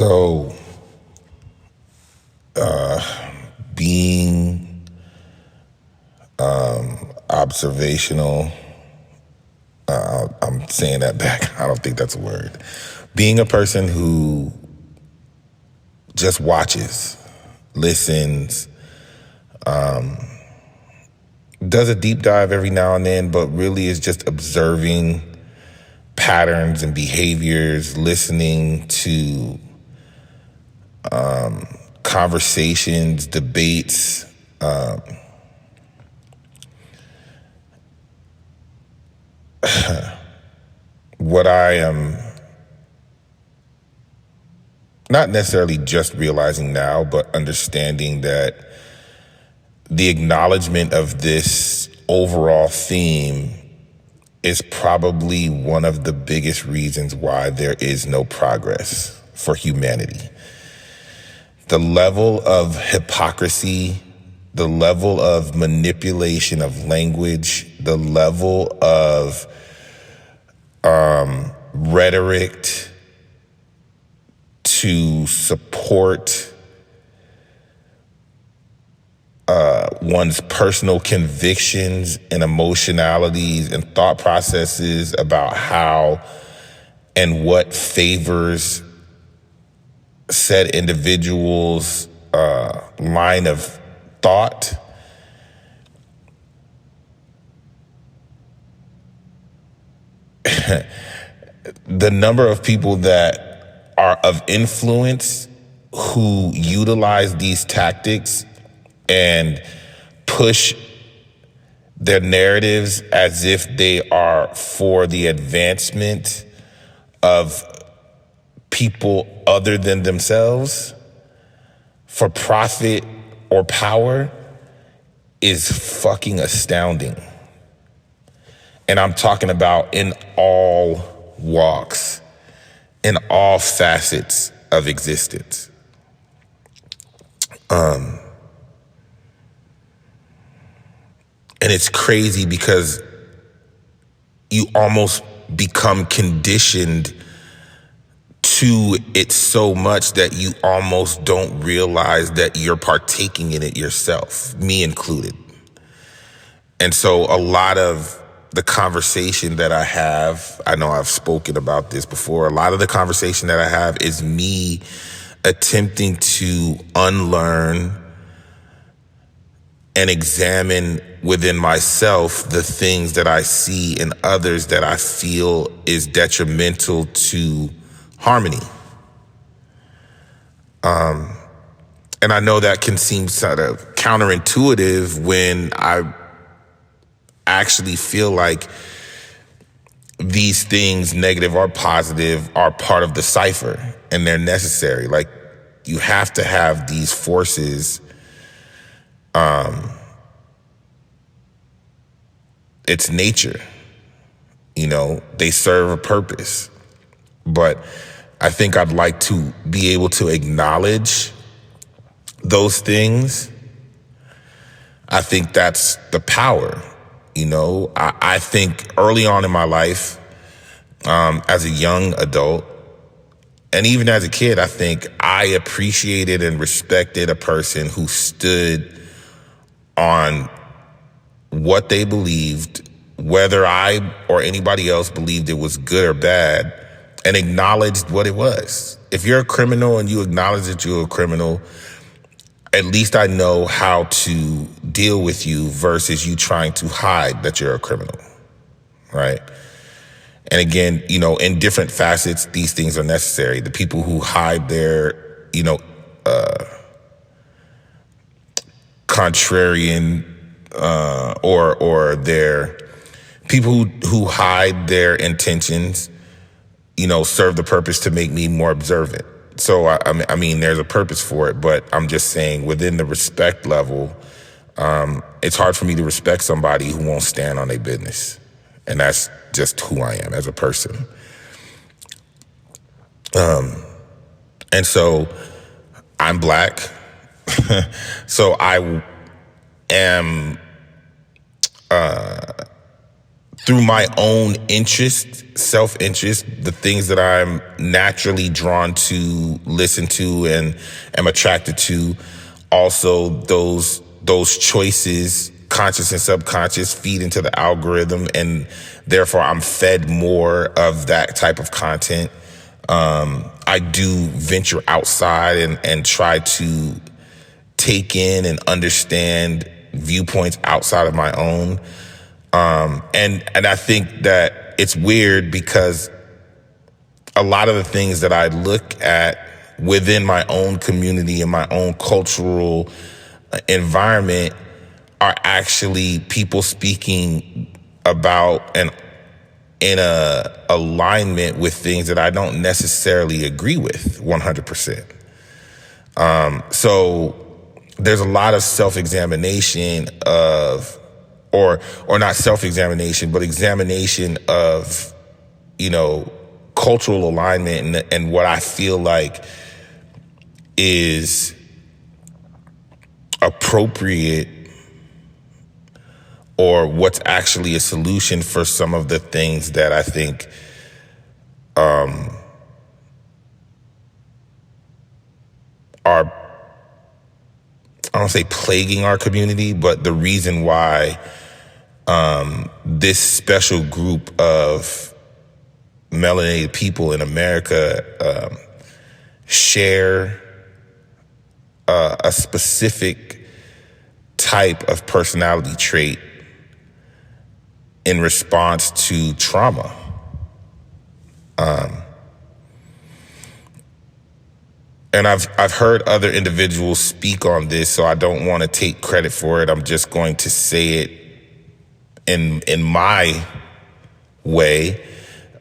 So, being observational, I'm saying that back. I don't think that's a word. Being a person who just watches, listens, does a deep dive every now and then, but really is just observing patterns and behaviors, listening to conversations, debates. What I am not necessarily just realizing now, but understanding that the acknowledgement of this overall theme is probably one of the biggest reasons why there is no progress for humanity. The level of hypocrisy, the level of manipulation of language, the level of rhetoric to support one's personal convictions and emotionalities and thought processes about how and what favors said individual's line of thought. The number of people that are of influence who utilize these tactics and push their narratives as if they are for the advancement of people other than themselves, for profit or power, is fucking astounding. And I'm talking about in all walks, in all facets of existence. And it's crazy because you almost become conditioned to it so much that you almost don't realize that you're partaking in it yourself, me included. And so a lot of the conversation that I have, I know I've spoken about this before, a lot of the conversation that I have is me attempting to unlearn and examine within myself the things that I see in others that I feel is detrimental to harmony. And I know that can seem sort of counterintuitive when I actually feel like these things, negative or positive, are part of the cipher and they're necessary. Like, you have to have these forces. It's nature, they serve a purpose. But I think I'd like to be able to acknowledge those things. I think that's the power. I think early on in my life, as a young adult, and even as a kid, I think I appreciated and respected a person who stood on what they believed, whether I or anybody else believed it was good or bad, and acknowledged what it was. If you're a criminal and you acknowledge that you're a criminal, at least I know how to deal with you versus you trying to hide that you're a criminal, right? And again, in different facets, these things are necessary. The people who hide their, contrarian, or their people who hide their intentions, serve the purpose to make me more observant. So, I mean, there's a purpose for it, but I'm just saying within the respect level, it's hard for me to respect somebody who won't stand on their business. And that's just who I am as a person. And so I'm Black. So I am through my own interest, self-interest, the things that I'm naturally drawn to listen to and am attracted to, also those choices, conscious and subconscious, feed into the algorithm, and therefore I'm fed more of that type of content. I do venture outside and try to take in and understand viewpoints outside of my own. And I think that it's weird because a lot of the things that I look at within my own community and my own cultural environment are actually people speaking about and in a alignment with things that I don't necessarily agree with 100%. So there's a lot of self-examination of, or not self-examination, but examination of, cultural alignment and what I feel like is appropriate or what's actually a solution for some of the things that I think are, I don't say plaguing our community, but the reason why this special group of melanated people in America share a specific type of personality trait in response to trauma. And I've heard other individuals speak on this, so I don't want to take credit for it. I'm just going to say it in my way,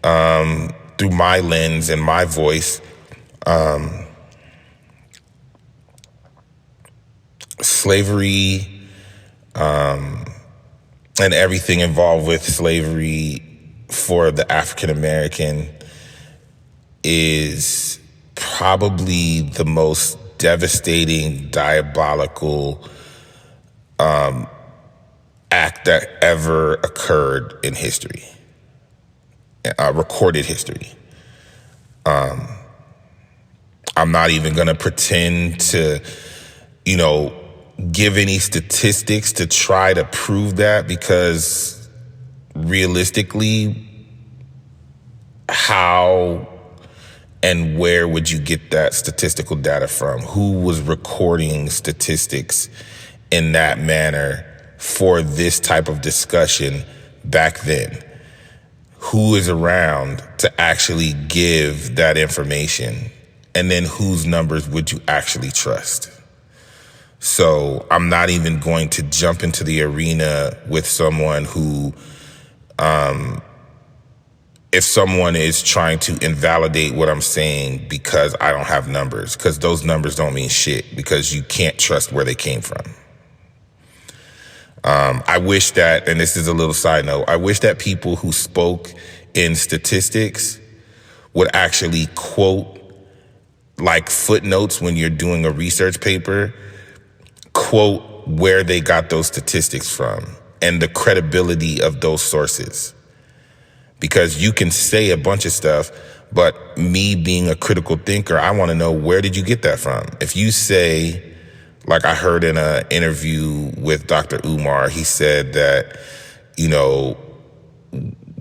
through my lens and my voice. Slavery, and everything involved with slavery for the African American is probably the most devastating, diabolical act that ever occurred in history, recorded history. I'm not even going to pretend to, give any statistics to try to prove that, because realistically, how and where would you get that statistical data from? Who was recording statistics in that manner for this type of discussion back then? Who is around to actually give that information? And then whose numbers would you actually trust? So I'm not even going to jump into the arena with someone who, if someone is trying to invalidate what I'm saying because I don't have numbers, because those numbers don't mean shit, because you can't trust where they came from. I wish that, and this is a little side note, I wish that people who spoke in statistics would actually quote, like footnotes when you're doing a research paper, quote where they got those statistics from and the credibility of those sources. Because you can say a bunch of stuff, but me being a critical thinker, I want to know, where did you get that from? If you say, like I heard in an interview with Dr. Umar, he said that,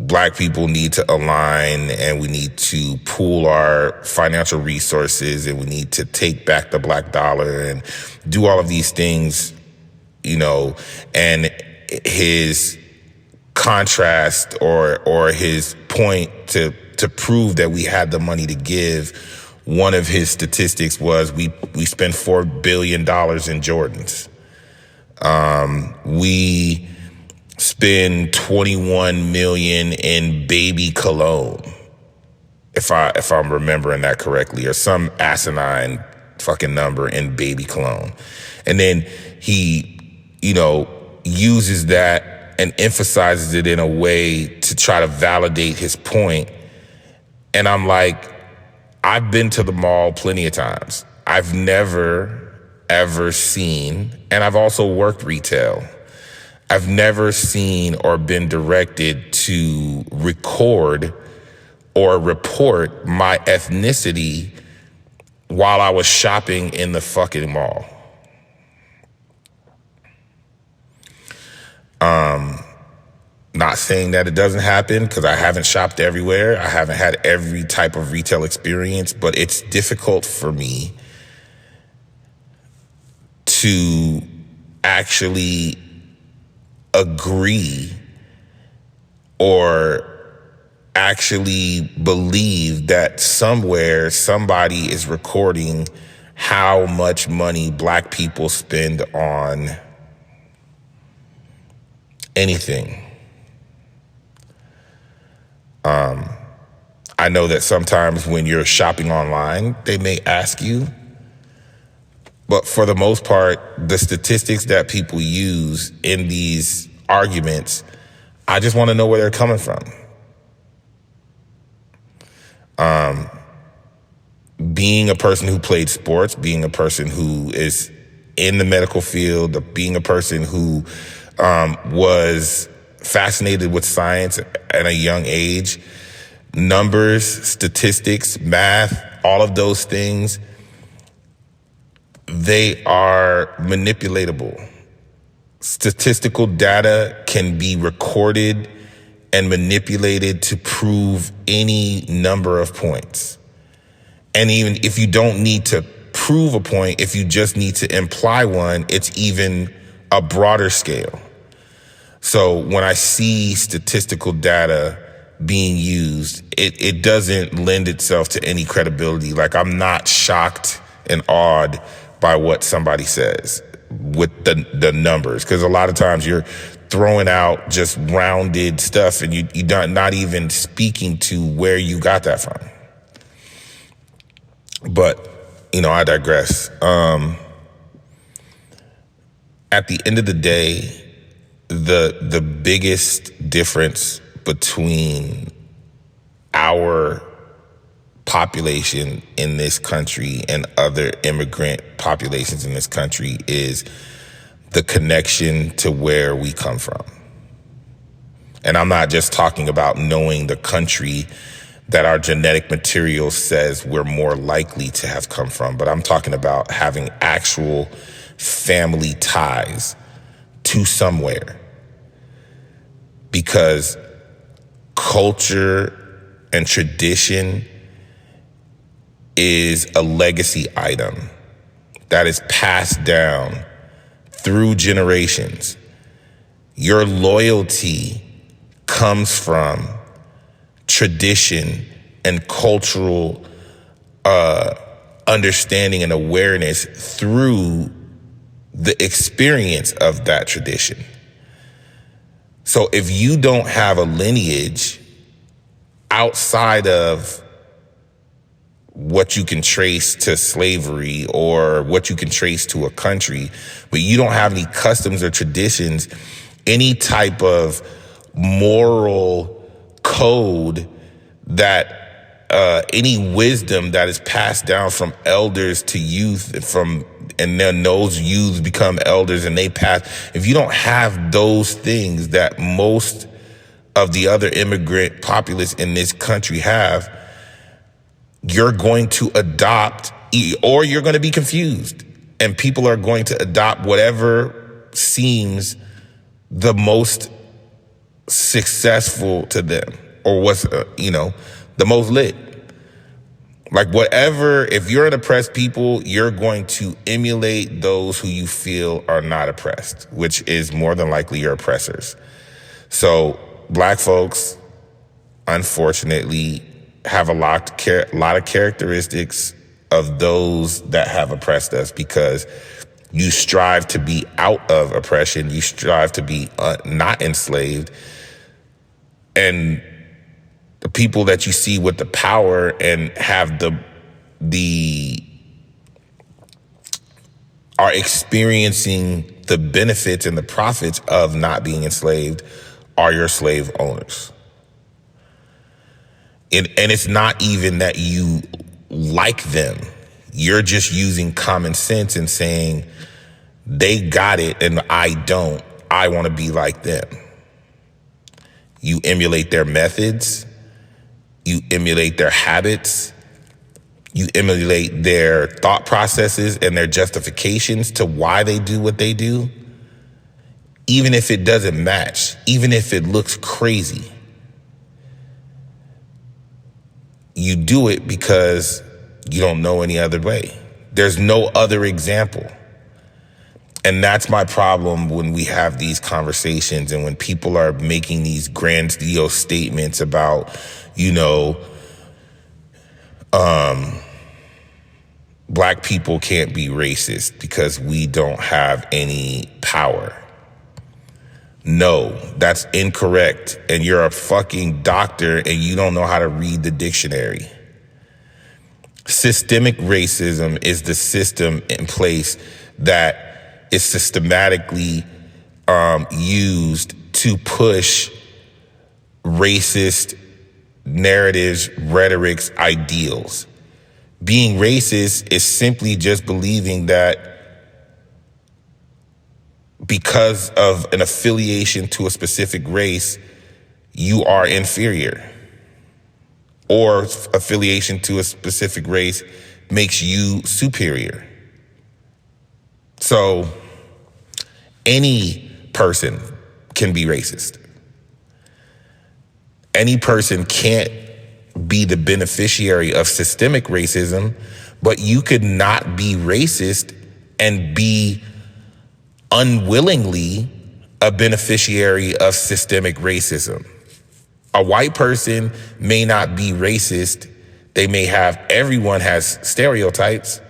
Black people need to align and we need to pool our financial resources and we need to take back the Black dollar and do all of these things, and his contrast or his point to prove that we had the money to give, one of his statistics was we spent $4 billion in Jordans. We spend 21 million in baby cologne, if I'm remembering that correctly, or some asinine fucking number in baby cologne. And then he, uses that and emphasizes it in a way to try to validate his point. And I'm like, I've been to the mall plenty of times. I've never, ever seen, and I've also worked retail. I've never seen or been directed to record or report my ethnicity while I was shopping in the fucking mall. Not saying that it doesn't happen, because I haven't shopped everywhere. I haven't had every type of retail experience, but it's difficult for me to actually agree or actually believe that somewhere somebody is recording how much money Black people spend on anything. I know that sometimes when you're shopping online, they may ask you, but for the most part, the statistics that people use in these arguments, I just want to know where they're coming from. Being a person who played sports, being a person who is in the medical field, being a person who was fascinated with science at a young age, numbers, statistics, math, all of those things, they are manipulatable. Statistical data can be recorded and manipulated to prove any number of points. And even if you don't need to prove a point, if you just need to imply one, it's even a broader scale. So when I see statistical data being used, it doesn't lend itself to any credibility. Like, I'm not shocked and awed by what somebody says with the numbers, because a lot of times you're throwing out just rounded stuff and you're not even speaking to where you got that from. But, I digress. At the end of the day, the biggest difference between our population in this country and other immigrant populations in this country is the connection to where we come from. And I'm not just talking about knowing the country that our genetic material says we're more likely to have come from, but I'm talking about having actual family ties to somewhere. Because culture and tradition is a legacy item that is passed down through generations. Your loyalty comes from tradition and cultural understanding and awareness through the experience of that tradition. So if you don't have a lineage outside of what you can trace to slavery or what you can trace to a country, but you don't have any customs or traditions, any type of moral code that any wisdom that is passed down from elders to youth, and then those youths become elders and they pass. If you don't have those things that most of the other immigrant populace in this country have, you're going to adopt, or you're going to be confused, and people are going to adopt whatever seems the most successful to them, or what's the most lit. Like, whatever, if you're an oppressed people, you're going to emulate those who you feel are not oppressed, which is more than likely your oppressors. So Black folks, unfortunately, have a lot of characteristics of those that have oppressed us, because you strive to be out of oppression. You strive to be not enslaved. And the people that you see with the power and have are experiencing the benefits and the profits of not being enslaved are your slave owners. And it's not even that you like them. You're just using common sense and saying, they got it and I don't. I want to be like them. You emulate their methods, you emulate their habits, you emulate their thought processes and their justifications to why they do what they do, even if it doesn't match, even if it looks crazy. You do it because you don't know any other way. There's no other example. And that's my problem when we have these conversations and when people are making these grandiose statements about, black people can't be racist because we don't have any power. No, that's incorrect. And you're a fucking doctor and you don't know how to read the dictionary. Systemic racism is the system in place that is systematically used to push racist narratives, rhetorics, ideals. Being racist is simply just believing that because of an affiliation to a specific race, you are inferior. Or affiliation to a specific race makes you superior. So any person can be racist. Any person can't be the beneficiary of systemic racism, but you could not be racist and be unwillingly a beneficiary of systemic racism. A white person may not be racist. Everyone has stereotypes.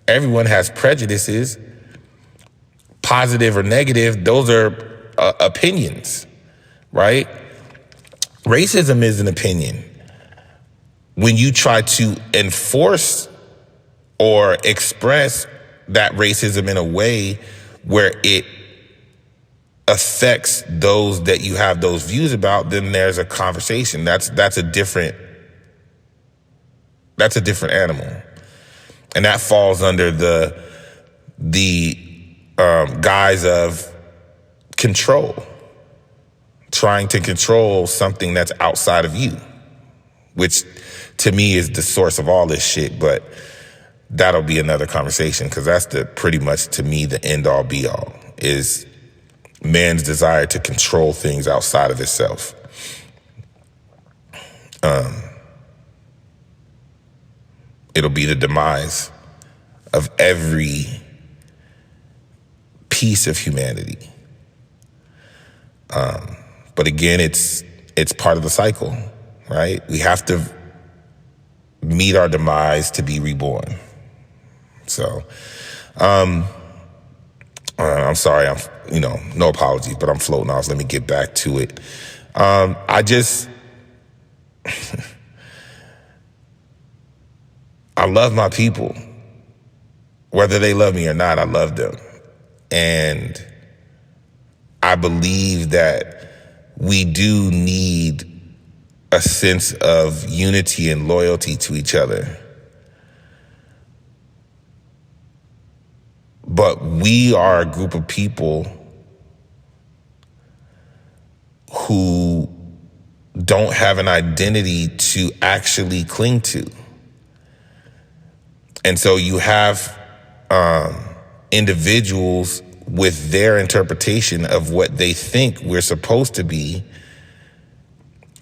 Everyone has prejudices. Positive or negative, those are opinions, right? Racism is an opinion. When you try to enforce or express that racism in a way where it affects those that you have those views about, then there's a conversation. That's a different animal. And that falls under the guise of control, trying to control something that's outside of you, which to me is the source of all this shit. But that'll be another conversation, because that's pretty much to me the end all be all is man's desire to control things outside of itself. It'll be the demise of every piece of humanity. But again, it's part of the cycle, right? We have to meet our demise to be reborn. So, I'm sorry, no apologies, but I'm floating off. Let me get back to it. I love my people. Whether they love me or not, I love them. And I believe that we do need a sense of unity and loyalty to each other. But we are a group of people who don't have an identity to actually cling to. And so you have individuals with their interpretation of what they think we're supposed to be,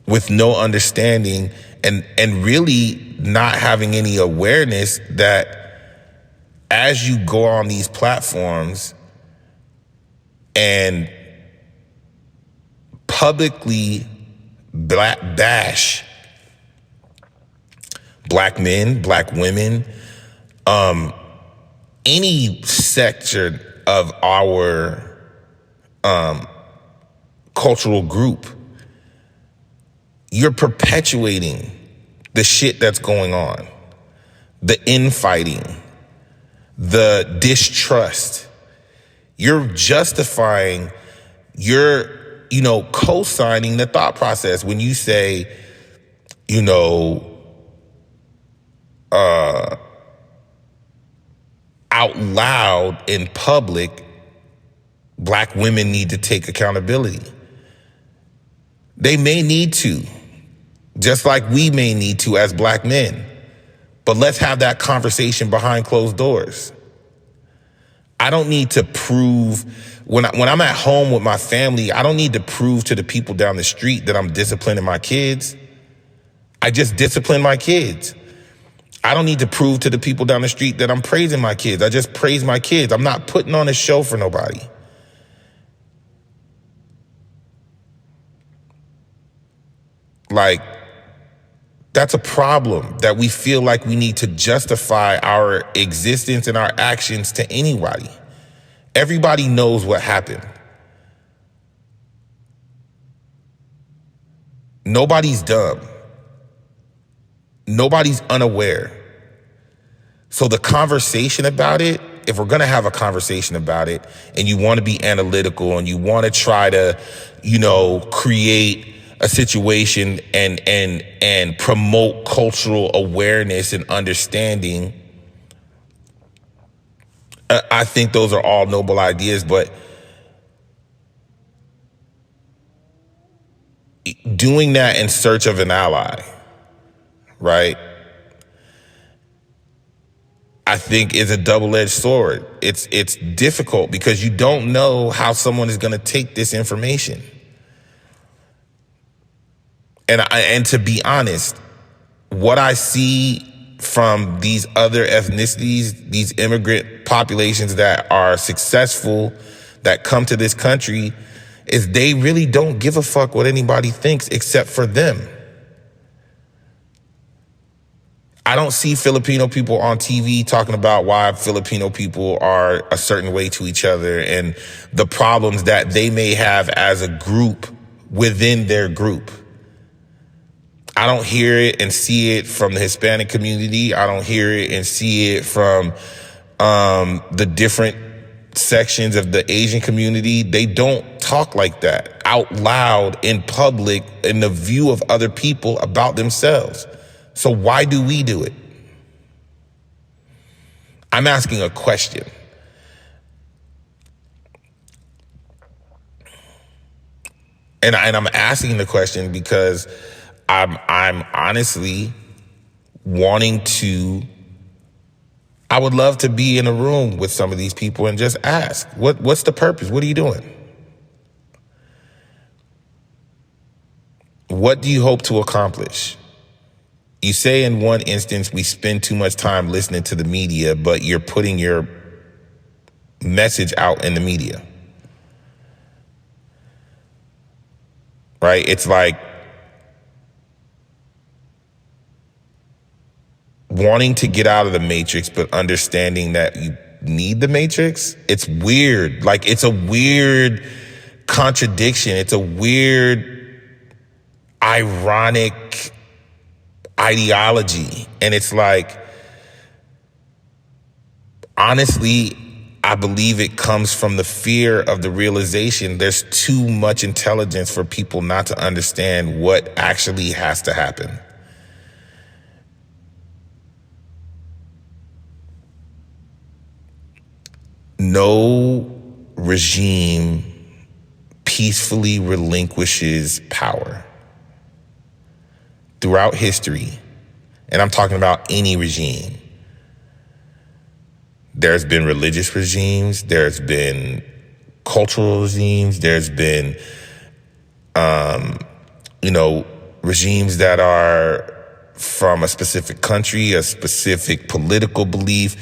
with no understanding and really not having any awareness that as you go on these platforms and publicly bash black men, black women, any sector of our cultural group, you're perpetuating the shit that's going on, the infighting, the distrust. You're justifying, you're, co-signing the thought process when you say, out loud in public Black women need to take accountability. They may need to, just like we may need to as black men. But let's have that conversation behind closed doors. I don't need to prove, when I'm at home with my family, I don't need to prove to the people down the street that I'm disciplining my kids. I just discipline my kids. I don't need to prove to the people down the street that I'm praising my kids. I just praise my kids. I'm not putting on a show for nobody. Like, that's a problem, that we feel like we need to justify our existence and our actions to anybody. Everybody knows what happened. Nobody's dumb. Nobody's unaware. So the conversation about it, if we're going to have a conversation about it and you want to be analytical and you want to try to, create a situation and promote cultural awareness and understanding, I think those are all noble ideas, but doing that in search of an ally, right, I think is a double-edged sword. It's difficult because you don't know how someone is going to take this information. And to be honest, what I see from these other ethnicities, these immigrant populations that are successful, that come to this country, is they really don't give a fuck what anybody thinks except for them. I don't see Filipino people on TV talking about why Filipino people are a certain way to each other and the problems that they may have as a group within their group. I don't hear it and see it from the Hispanic community. I don't hear it and see it from the different sections of the Asian community. They don't talk like that out loud in public in the view of other people about themselves. So why do we do it? I'm asking a question. And I'm asking the question because I'm honestly wanting to, I would love to be in a room with some of these people and just ask, what's the purpose? What are you doing? What do you hope to accomplish? You say in one instance, we spend too much time listening to the media, but you're putting your message out in the media. Right? It's like wanting to get out of the matrix, but understanding that you need the matrix. It's weird. Like, it's a weird contradiction. It's a weird, ironic ideology. And it's like, honestly, I believe it comes from the fear of the realization there's too much intelligence for people not to understand what actually has to happen. No regime peacefully relinquishes power. Throughout history, and I'm talking about any regime, there's been religious regimes, there's been cultural regimes, there's been, regimes that are from a specific country, a specific political belief.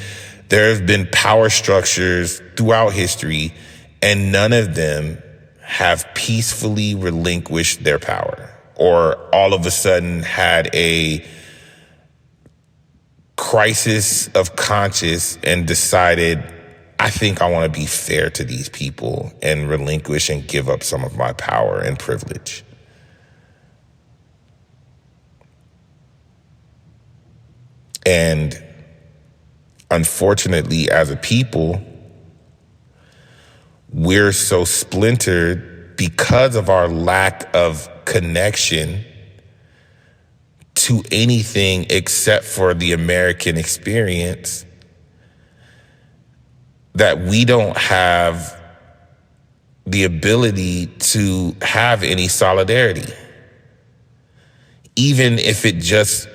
There have been power structures throughout history, and none of them have peacefully relinquished their power or all of a sudden had a crisis of conscience and decided, I think I want to be fair to these people and relinquish and give up some of my power and privilege. And unfortunately, as a people, we're so splintered because of our lack of connection to anything except for the American experience that we don't have the ability to have any solidarity, even if it just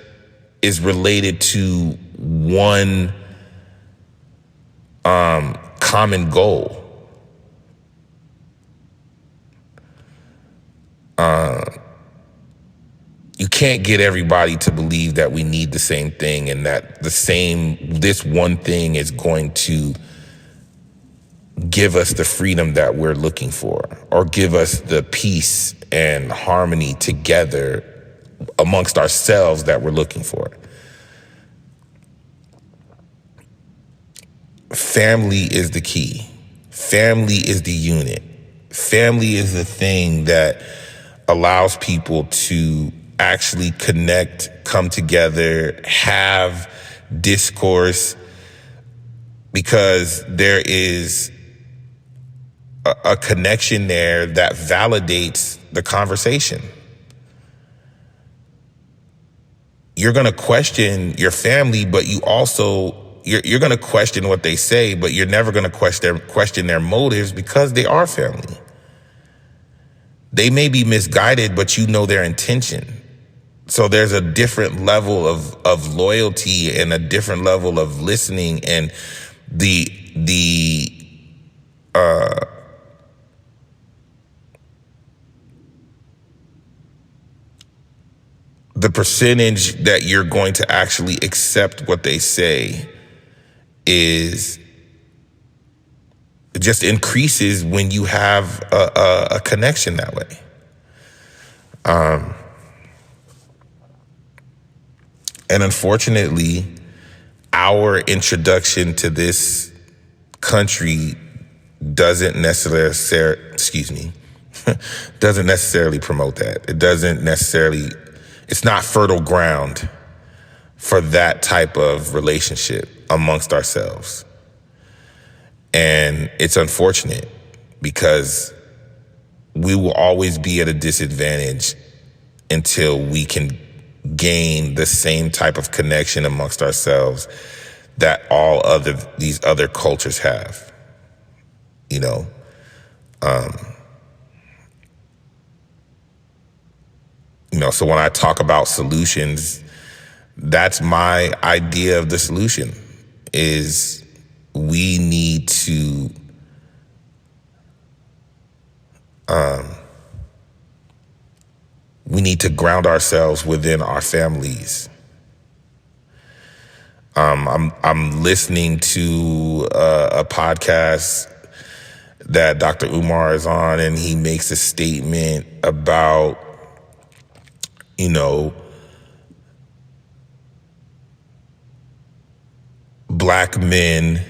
is related to one common goal. You can't get everybody to believe that we need the same thing and that this one thing is going to give us the freedom that we're looking for, or give us the peace and harmony together amongst ourselves that we're looking for. Family is the key. Family is the unit. Family is the thing that allows people to actually connect, come together, have discourse, because there is a connection there that validates the conversation. You're going to question your family, but you also, you're going to question what they say, but you're never going to question their motives, because they are family. They may be misguided, but you know their intention. So there's a different level of loyalty and a different level of listening, and the percentage that you're going to actually accept what they say is just increases when you have a connection that way. And unfortunately, our introduction to this country doesn't necessarily promote that. It doesn't necessarily, it's not fertile ground for that type of relationship amongst ourselves. And it's unfortunate, because we will always be at a disadvantage until we can gain the same type of connection amongst ourselves that all these other cultures have. You know, so when I talk about solutions, that's my idea of the solution, is we need to ground ourselves within our families. I'm listening to a podcast that Dr. Umar is on, and he makes a statement about, Black men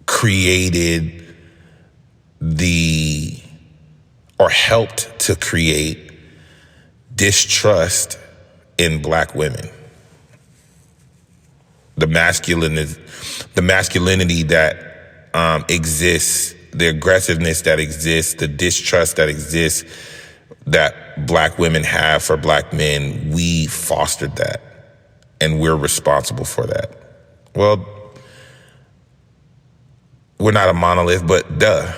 created or helped to create distrust in Black women. The masculinity that exists, the aggressiveness that exists, the distrust that exists that Black women have for Black men, we fostered that, and we're responsible for that. Well, we're not a monolith, but duh.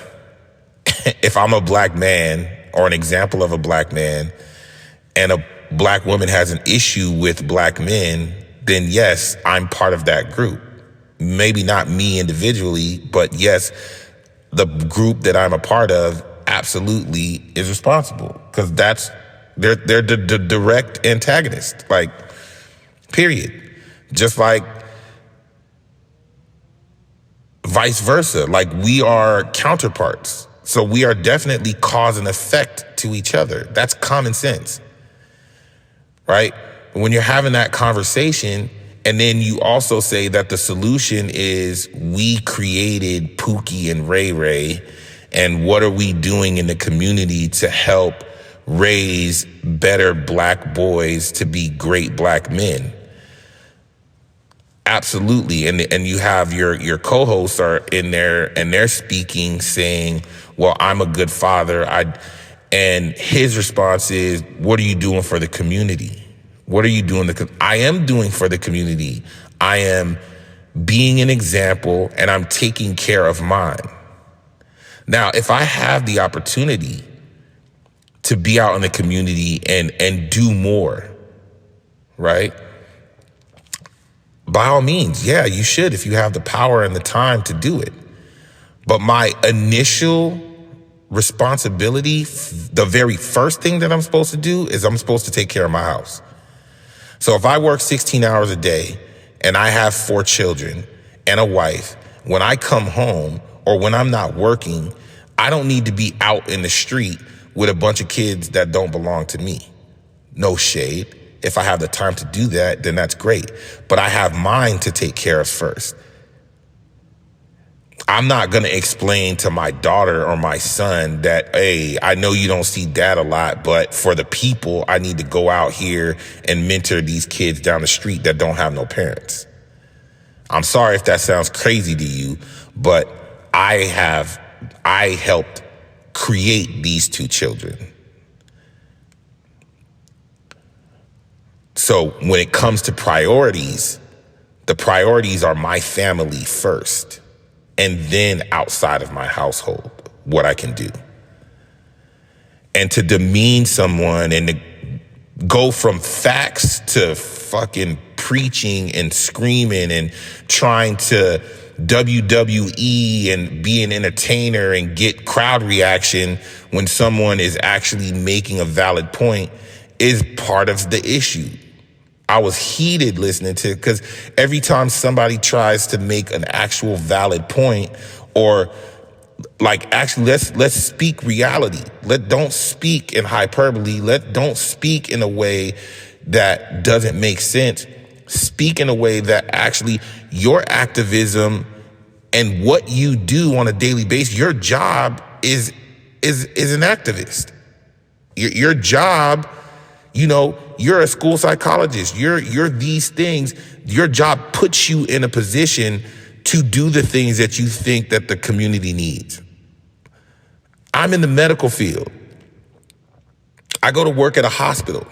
If I'm a Black man, or an example of a Black man, and a Black woman has an issue with Black men, then yes, I'm part of that group. Maybe not me individually, but yes, the group that I'm a part of absolutely is responsible, because they're the direct antagonist, like, period. Just like vice versa, like, we are counterparts. So we are definitely cause and effect to each other. That's common sense, right? When you're having that conversation, and then you also say that the solution is we created Pookie and Ray Ray, and what are we doing in the community to help raise better Black boys to be great Black men? Absolutely. And you have your co-hosts are in there, and they're speaking, saying, well, I'm a good father. And his response is, what are you doing for the community? What are you doing? I am doing for the community. I am being an example, and I'm taking care of mine. Now, if I have the opportunity to be out in the community and do more, right? By all means, yeah, you should if you have the power and the time to do it. But my initial responsibility, the very first thing that I'm supposed to do is I'm supposed to take care of my house. So if I work 16 hours a day and I have 4 children and a wife, when I come home or when I'm not working, I don't need to be out in the street with a bunch of kids that don't belong to me. No shade. If I have the time to do that, then that's great. But I have mine to take care of first. I'm not going to explain to my daughter or my son that, hey, I know you don't see dad a lot, but for the people, I need to go out here and mentor these kids down the street that don't have no parents. I'm sorry if that sounds crazy to you, but I helped create these 2 children. So when it comes to priorities, the priorities are my family first, and then outside of my household, what I can do. And to demean someone and to go from facts to fucking preaching and screaming and trying to WWE and be an entertainer and get crowd reaction when someone is actually making a valid point is part of the issue. I was heated listening to it because every time somebody tries to make an actual valid point or like actually let's speak reality. Don't speak in hyperbole. Don't speak in a way that doesn't make sense. Speak in a way that actually your activism and what you do on a daily basis, your job is an activist. Your job, you're a school psychologist. You're these things. Your job puts you in a position to do the things that you think that the community needs. I'm in the medical field. I go to work at a hospital.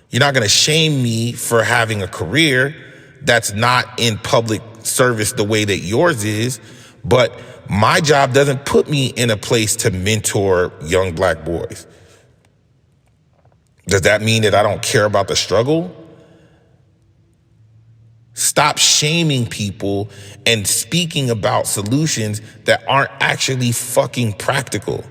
You're not going to shame me for having a career that's not in public service the way that yours is, but my job doesn't put me in a place to mentor young Black boys. Does that mean that I don't care about the struggle? Stop shaming people and speaking about solutions that aren't actually fucking practical.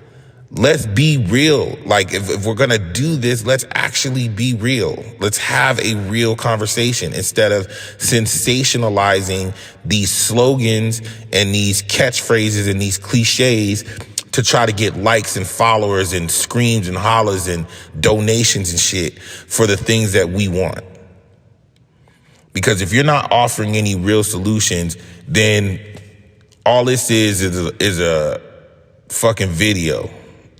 Let's be real. Like, if we're going to do this, let's actually be real. Let's have a real conversation instead of sensationalizing these slogans and these catchphrases and these cliches to try to get likes and followers and screams and hollers and donations and shit for the things that we want. Because if you're not offering any real solutions, then all this is a fucking video.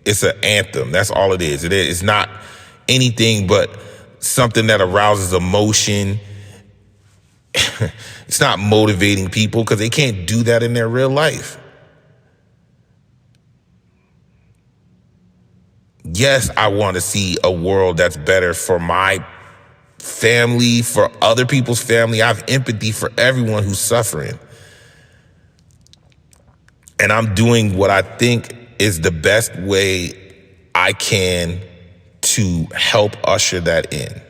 It's an anthem. That's all it is. It's not anything but something that arouses emotion. It's not motivating people because they can't do that in their real life. Yes, I want to see a world that's better for my family, for other people's family. I have empathy for everyone who's suffering. And I'm doing what I think is the best way I can to help usher that in.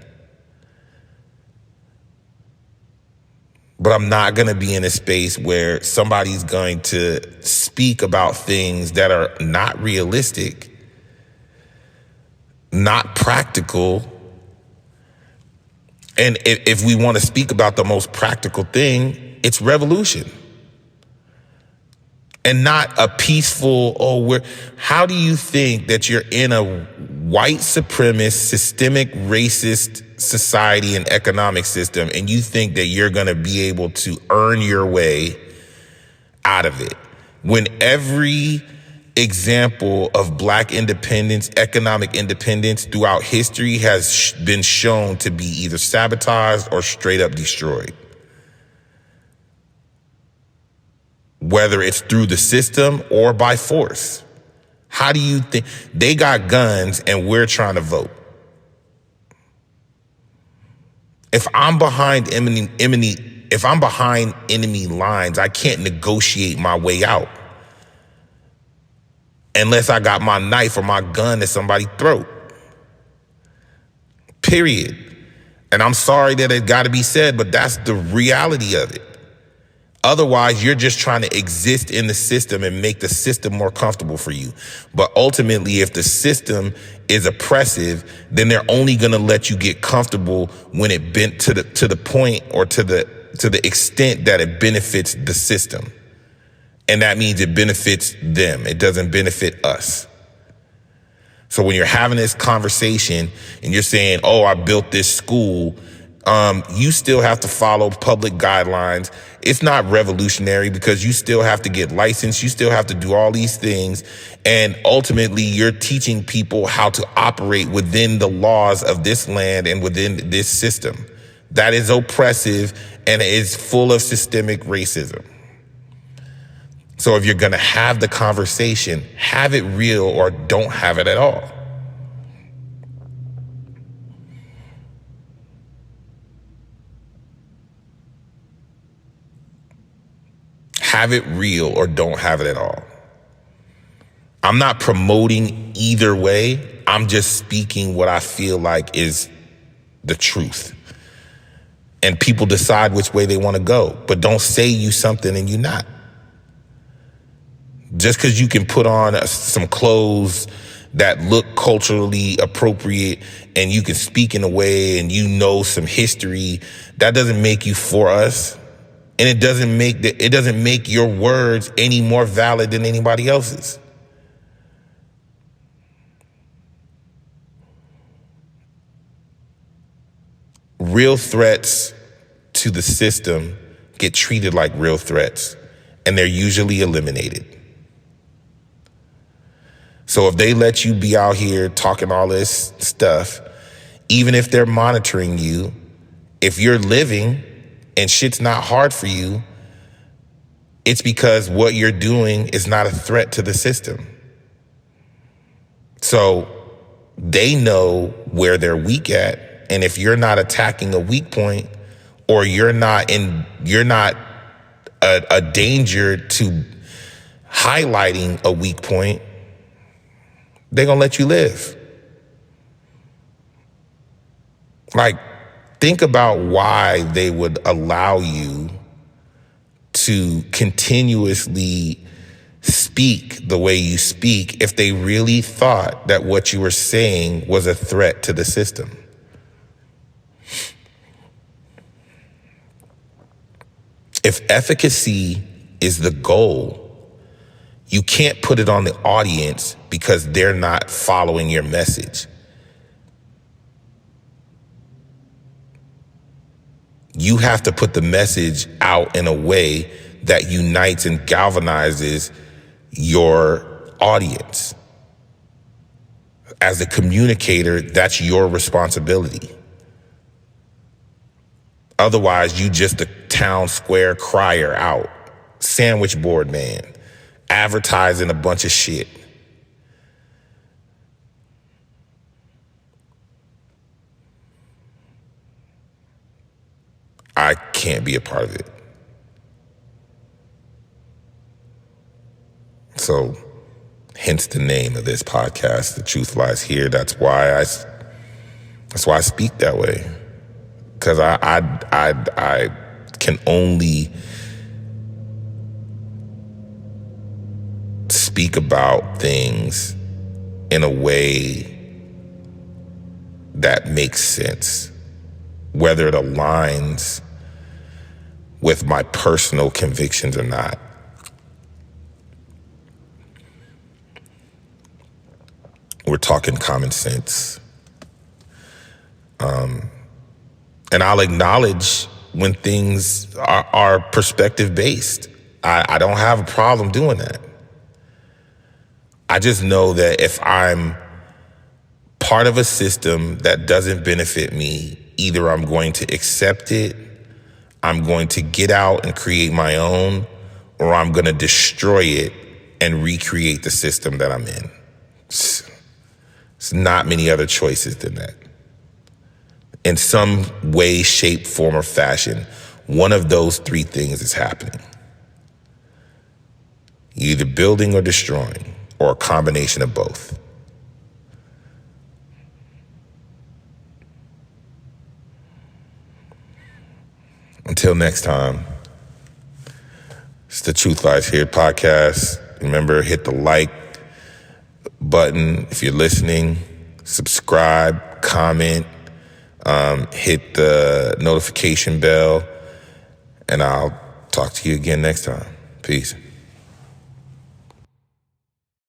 But I'm not going to be in a space where somebody's going to speak about things that are not realistic, not practical. And if we want to speak about the most practical thing, it's revolution. And not a peaceful, how do you think that you're in a white supremacist, systemic racist society and economic system, and you think that you're going to be able to earn your way out of it? When every example of Black independence, economic independence throughout history has been shown to be either sabotaged or straight up destroyed. Whether it's through the system or by force. How do you think they got guns and we're trying to vote? If I'm behind enemy lines, I can't negotiate my way out. unless I got my knife or my gun at somebody's throat. Period. And I'm sorry that it got to be said, but that's the reality of it. Otherwise, you're just trying to exist in the system and make the system more comfortable for you. But ultimately, if the system is oppressive, then they're only going to let you get comfortable when it bent to the point or to the extent that it benefits the system. And that means it benefits them. It doesn't benefit us. So when you're having this conversation and you're saying, oh, I built this school, you still have to follow public guidelines. It's not revolutionary because you still have to get licensed. You still have to do all these things. And ultimately, you're teaching people how to operate within the laws of this land and within this system. That is oppressive and is full of systemic racism. So if you're going to have the conversation, have it real or don't have it at all. Have it real or don't have it at all. I'm not promoting either way. I'm just speaking what I feel like is the truth. And people decide which way they want to go. But don't say you something and you not. Just because you can put on some clothes that look culturally appropriate and you can speak in a way and you know some history, that doesn't make you for us. And it doesn't make your words any more valid than anybody else's. Real threats to the system get treated like real threats, and they're usually eliminated. So if they let you be out here talking all this stuff, even if they're monitoring you, if you're living and shit's not hard for you, it's because what you're doing is not a threat to the system. So they know where they're weak at. And if you're not attacking a weak point, or you're not a danger to highlighting a weak point, they're gonna let you live. Like, think about why they would allow you to continuously speak the way you speak if they really thought that what you were saying was a threat to the system. If efficacy is the goal, you can't put it on the audience because they're not following your message. You have to put the message out in a way that unites and galvanizes your audience. As a communicator, that's your responsibility. Otherwise, you just a town square crier out, sandwich board man, advertising a bunch of shit. I can't be a part of it. So, hence the name of this podcast, The Truth Lies Here. That's why I speak that way. Because I can only speak about things in a way that makes sense, whether it aligns with my personal convictions or not. We're talking common sense. And I'll acknowledge when things are perspective based. I don't have a problem doing that. I just know that if I'm part of a system that doesn't benefit me, either I'm going to accept it, I'm going to get out and create my own, or I'm going to destroy it and recreate the system that I'm in. It's not many other choices than that. In some way, shape, form, or fashion, one of those three things is happening. You're either building or destroying. or a combination of both. Until next time, it's the Truth Lies Here podcast. Remember, hit the like button if you're listening, subscribe, comment, hit the notification bell, and I'll talk to you again next time. Peace.